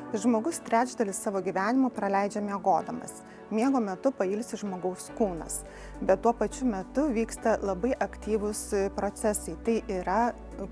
Žmogus trečdalį savo gyvenimo praleidžia miegodamas. Miego metu pailsi žmogaus kūnas, bet tuo pačiu metu vyksta labai aktyvūs procesai. Tai yra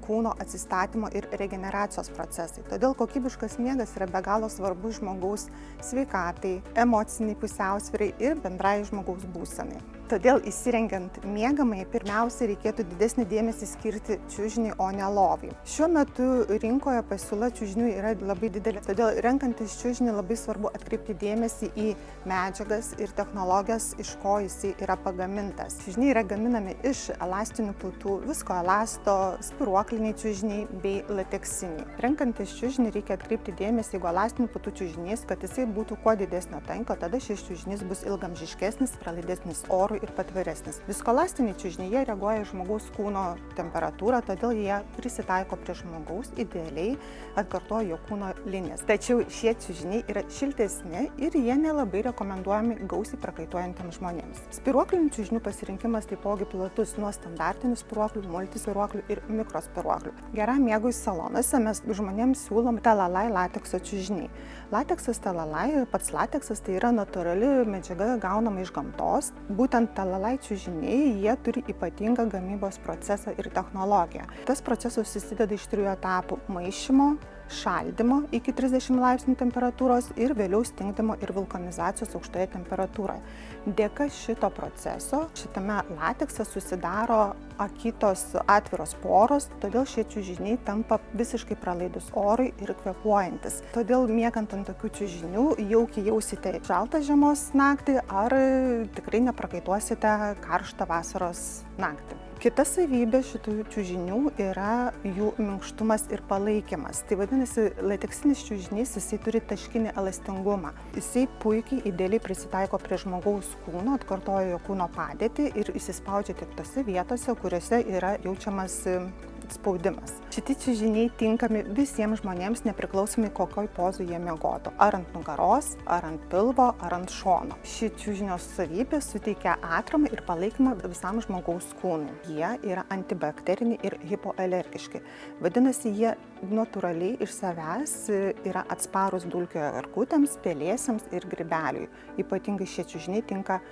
kūno atsistatymo ir regeneracijos procesai. Todėl kokybiškas miegas yra be galo svarbus žmogaus sveikatai, emociniai pusiausvyrai ir bendrai žmogaus būsenai. Todėl įsirengiant miegamąjį pirmiausia reikėtų didesnį dėmesį skirti čiužiniui, o ne lovai. Šiuo metu rinkoje pasiūla čiužinių yra labai didelė, todėl renkantis čiužinį labai svarbu atkreipti dėmesį į medžiagas ir technologijas, iš ko jisai yra pagamintas. Čiužiniai yra gaminami iš elastinių putų, viskoelasto, spiruokliniai čiužiniai bei lateksiniai. Renkantis čiužinį reikia atkreipti dėmesį, jeigu elastinių putų čiužinys, kad jisai būtų kuo didesnio tankio, tada šis čiužinys bus ilgamžiškesnis, pralaidesnis orui ir patvaresnis. Viskoelastiniai čiužiniai reaguoja į žmogaus kūno temperatūrą, todėl jie prisitaiko prie žmogaus, idealiai atkartoja jo kūno linijas. Tačiau šie čiužiniai yra šiltesni ir jie nelabai rekomenduojami gausiai prakaituojantiems žmonėms. Spiruoklinių čiužinių pasirinkimas taipogi platus nuo standartinių spiruoklių, multispiruoklių ir mikrospiruoklių. Geram miegui salonuose mes žmonėms siūlom talalai latekso čiužiniai. Lateksas talalai, pats lateksas tai yra natūrali medžiaga gaunama iš gamtos. Būtent talalai čiužiniai, jie turi ypatingą gamybos procesą ir technologiją. Tas procesas susideda iš 3 etapų: maišymo, šaldymo iki 30 laipsnių temperatūros ir vėliau stingdymo ir vulkanizacijos aukštoje temperatūroje. Dėka šito proceso šitame latekse susidaro akytos atviros poros, todėl šie čiužiniai tampa visiškai pralaidus orui ir kvėpuojantis. Todėl miegant ant tokių čiužinių jaukiai jausite šaltą žiemos naktį ar tikrai neprakaituosite karštą vasaros naktį. Kita savybė šitų čiužinių yra jų minkštumas ir palaikymas. Tai vadinasi, lateksinis čiužinys, jisai turi taškinį elastingumą. Jisai puikiai idealiai prisitaiko prie žmogaus kūno, atkartoja jo kūno padėtį ir įsispaudžia tik tose vietose, kuriuose yra jaučiamas spaudimas. Šitie čiužiniai tinkami visiems žmonėms, nepriklausomai kokioj pozoj jie miegotų. Ar ant nugaros, ar ant pilvo, ar ant šono. Ši čiužinio savybė suteikia atramą ir palaikymą visam žmogaus kūnui. Jie yra antibakteriniai ir hipoalergiški. Vadinasi, jie natūraliai iš savęs yra atsparūs dulkių erkutėms, pelėsiams ir grybeliui. Ypatingai šie čiužiniai tinka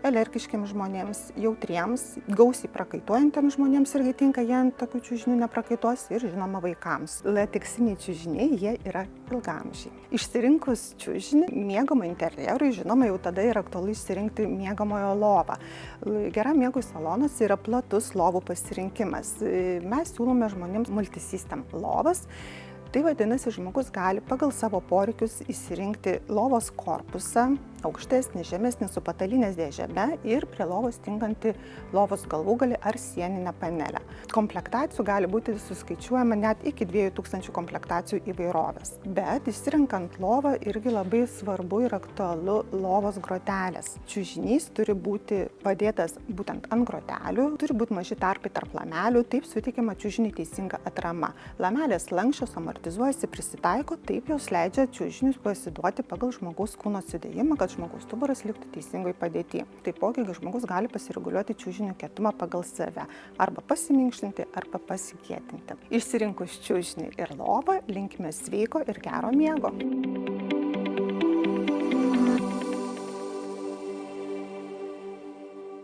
alergiškiams žmonėms, jautriems, gausiai prakaituojantiems žmonėms irgi tinka, jie ant tokių čiužinių neprakaituos, ir žinoma vaikams. Lateksiniai čiužiniai, jie yra ilgaamžiai. Išsirinkus čiužinį miegamo interjerui, žinoma, jau tada yra aktualu išsirinkti miegamojo lovą. Geram miegui salonuose yra platus lovų pasirinkimas. Mes siūlome žmonėms multisystem lovas. Tai vadinasi, žmogus gali pagal savo poreikius išsirinkti lovos korpusą, aukštesnį, žemesnį su patalinės dėžebe ir prie lovos tinkantį lovos galvūgalį ar sieninę panelę. Komplektacijų gali būti suskaičiuojama net iki 2000 komplektacijų įvairovės. Bet išsirinkant lovą irgi labai svarbu ir aktualu lovos grotelės. Čiužinys turi būti padėtas būtent ant grotelių, turi būti maži tarpai tarp lamelių, taip suteikiama čiužiniui teisinga atrama. Lamelės lanksčios, amortizuojasi, prisitaiko, taip jos leidžia čiužinius pasiduoti pagal žmogaus kūno sudėjimą, kad žmogaus stuburas liktų teisingoj padėty. Taipogi žmogus gali pasireguliuoti čiužinio kietumą pagal save, arba pasiminkštinti, arba pasikietinti. Išsirinkus čiužinį ir lovą, linkime sveiko ir gero miego.